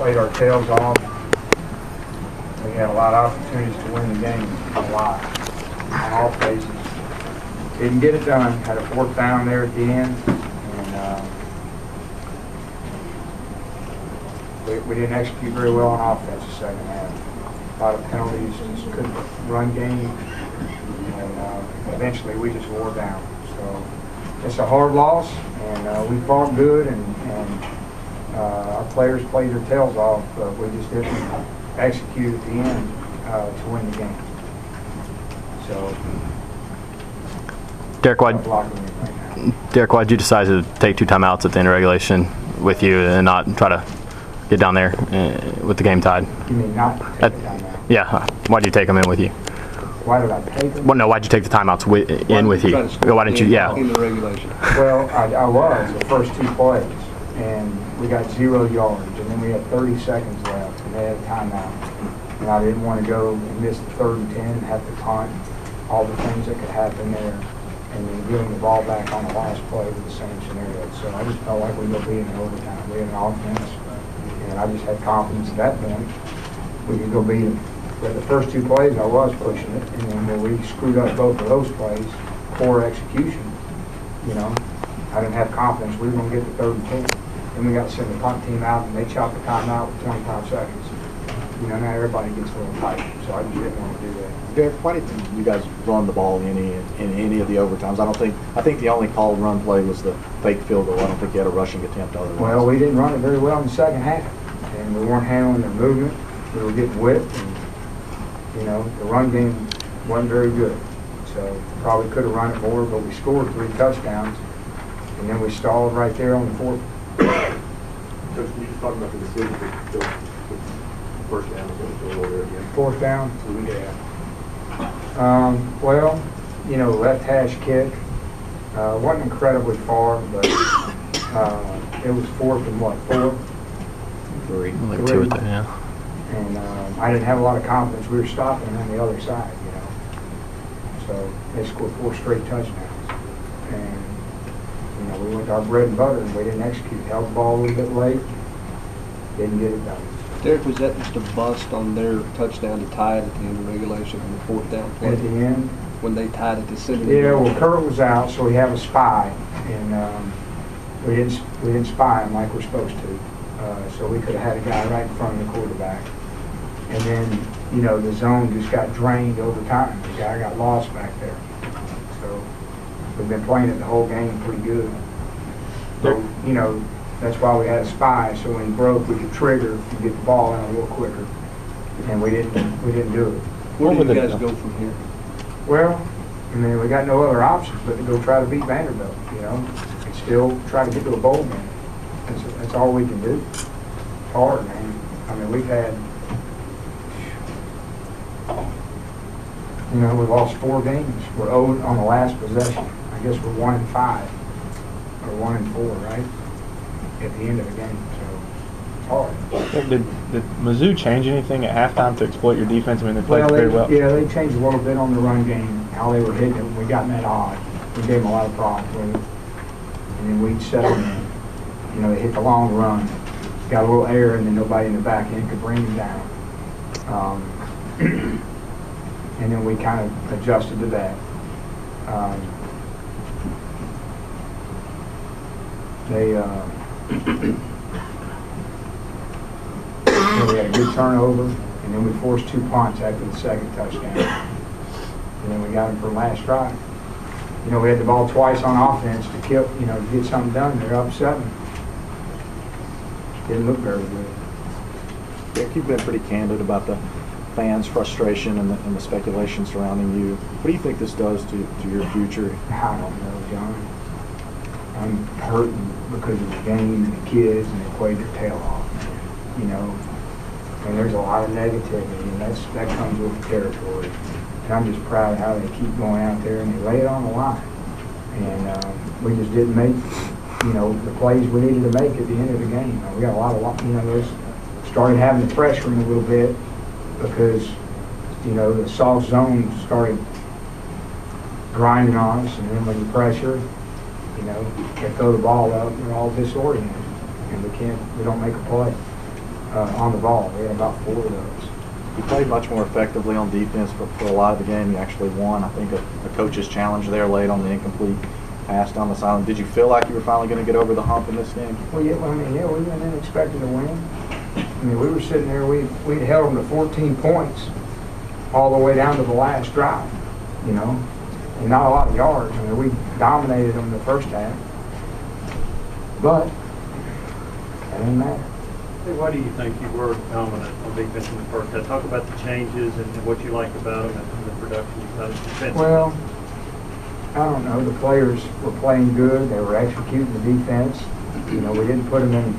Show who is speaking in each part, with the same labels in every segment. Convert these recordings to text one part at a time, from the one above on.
Speaker 1: played our tails off. We had a lot of opportunities to win the game, a lot, on all phases. Didn't get it done. Had a 4th down there at the end, and we didn't execute very well on offense the second half. A lot of penalties, just couldn't run game, and eventually we just wore down. So it's a hard loss, and we fought good, and our players played their tails off, but we just didn't execute at the end to win the game. So,
Speaker 2: Derek, why'd you decide to take 2 timeouts at the end of regulation with you and not try to get down there with the game tied?
Speaker 1: You mean not take the timeout?
Speaker 2: Yeah. Why'd you take them in with you?
Speaker 1: Why did I take them?
Speaker 2: Well, no. Why'd you take the timeouts in with you? Why didn't you? Yeah.
Speaker 3: In the regulation.
Speaker 1: Well, I was the first 2 plays, and we got 0 yards, and then we had 30 seconds left, and they had a timeout. And I didn't want to go and miss the 3rd and 10 and have to punt, all the things that could happen there, and then giving the ball back on the last play with the same scenario. So I just felt like we were being in overtime. We had an offense, and I just had confidence at that point we could go beat them. But the first 2 plays, I was pushing it, and then when we screwed up both of those plays, poor execution, I didn't have confidence we were going to get the 3rd and 10. Then we got to send the punt team out, and they chopped the timeout with 25 seconds. Now everybody gets a little tight, so I just didn't want to do that.
Speaker 4: Derek, why didn't you guys run the ball in any of the overtimes? I think the only called run play was the fake field goal. I don't think you had a rushing attempt otherwise.
Speaker 1: Well, we didn't run it very well in the second half, and we weren't handling their movement. We were getting whipped, and the run game wasn't very good. So probably could have run it more, but we scored 3 touchdowns, and then we stalled right there on the 4th.
Speaker 5: Coach, can you just talk about the decision to go first down and go over again?
Speaker 1: 4th down?
Speaker 5: Yeah.
Speaker 1: Well, left hash kick. Wasn't incredibly far, but it was 4th and 4?
Speaker 4: 3.
Speaker 2: Like 2 with that, yeah.
Speaker 1: And I didn't have a lot of confidence. We were stopping on the other side, So they scored 4 straight touchdowns. And, we went to our bread and butter, and we didn't execute. Held the ball a little bit late. Didn't get it done.
Speaker 3: Derek, was that just a bust on their touchdown to tie it at the end of regulation on the 4th down play?
Speaker 1: At the end?
Speaker 3: When they tied it to 7.
Speaker 1: Yeah, well, Kurt was out, so we have a spy. And we didn't spy him like we're supposed to. So we could have had a guy right in front of the quarterback. And then, the zone just got drained over time. The guy got lost back there. So we've been playing it the whole game pretty good. So, that's why we had a spy, so when he broke, we could trigger and get the ball in a little quicker. And we didn't do it.
Speaker 3: Where did you guys go from here?
Speaker 1: Well, we got no other options but to go try to beat Vanderbilt, and still try to get to a bowl game. That's all we can do. It's hard, man. We've had, we lost 4 games. We're owed on the last possession. I guess we're 1-5 or 1-4, right? At the end of the game, so it's hard.
Speaker 6: Did Mizzou change anything at halftime to exploit your defense? They played very well.
Speaker 1: Yeah, they changed a little bit on the run game, how they were hitting it. We got in that odd. We gave them a lot of problems with it. And then we'd settle in. They hit the long run, got a little air, and then nobody in the back end could bring them down. And then we kind of adjusted to that. We had a good turnover, and then we forced 2 punts after the second touchdown. And then we got them for last drive. We had the ball twice on offense to kill, to get something done. They're up 7. Didn't look very good.
Speaker 4: Derek, you've been pretty candid about the fans' frustration and the speculation surrounding you. What do you think this does to your future?
Speaker 1: I don't know, John. I'm hurting because of the game and the kids, and they played their tail off, and there's a lot of negativity, and that comes with the territory. And I'm just proud of how they keep going out there and they lay it on the line. And we just didn't make, the plays we needed to make at the end of the game. We got a lot of, those started having to pressure them a little bit because, the soft zone started grinding on us, and then when you pressure, they throw the ball up, we're all disoriented, and we don't make a play. on the ball. We had about 4 of those.
Speaker 4: You played much more effectively on defense for a lot of the game. You actually won. I think a coach's challenge there late on the incomplete pass down the sideline. Did you feel like you were finally going to get over the hump in this game?
Speaker 1: Well, yeah, we went in expecting to win. I mean, we were sitting there, we'd held them to 14 points all the way down to the last drive, you know, and not a lot of yards. I mean, we dominated them the first half, but that didn't matter.
Speaker 7: Hey, why do you think you were dominant on defense in the first half? Talk about the changes and what you liked about them and the production you got defensively.
Speaker 1: Well, I don't know. The players were playing good. They were executing the defense. You know, we didn't put them in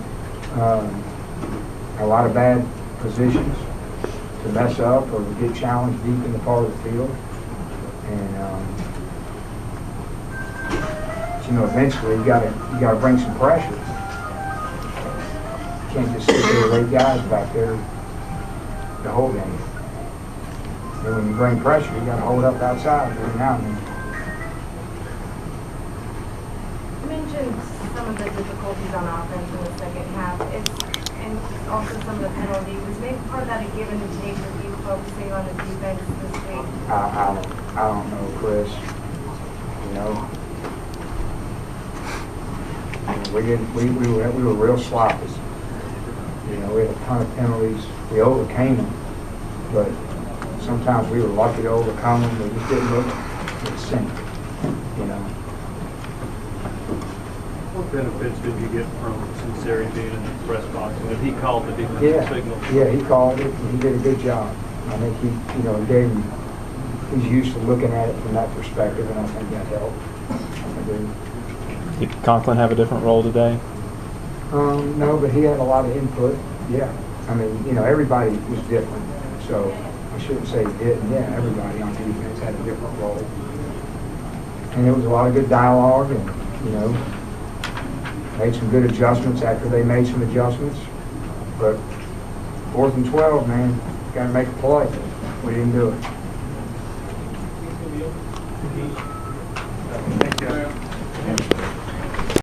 Speaker 1: a lot of bad positions to mess up or to get challenged deep in the part of the field. And you know, eventually you gotta bring some pressure. You can't just sit there with 8 guys back there the whole game. And when you bring pressure, you gotta hold up outside every now and then.
Speaker 8: You mentioned some of the difficulties on offense in the second half, and also some of the penalties. Was maybe part of that a give and take with you focusing on the defense this week?
Speaker 1: I don't know, Chris. You know, we were real sloppy. You know, we had a ton of penalties. We overcame them, but sometimes we were lucky to overcome them. We just didn't look in sync. You know.
Speaker 7: What benefits did you get from Sinceri being in the press box? And he called the defensive signal.
Speaker 1: Yeah, he called it, and he did a good job. I think he he's used to looking at it from that perspective, and I think that helped. I do.
Speaker 6: Did Conklin have a different role today?
Speaker 1: No, but he had a lot of input. Yeah, I mean, you know, everybody was different, so I shouldn't say he didn't. Yeah, everybody on defense had a different role, and there was a lot of good dialogue, and you know, made some good adjustments after they made some adjustments. But 4th and 12, man, got to make a play. We didn't do it.
Speaker 7: Thank you.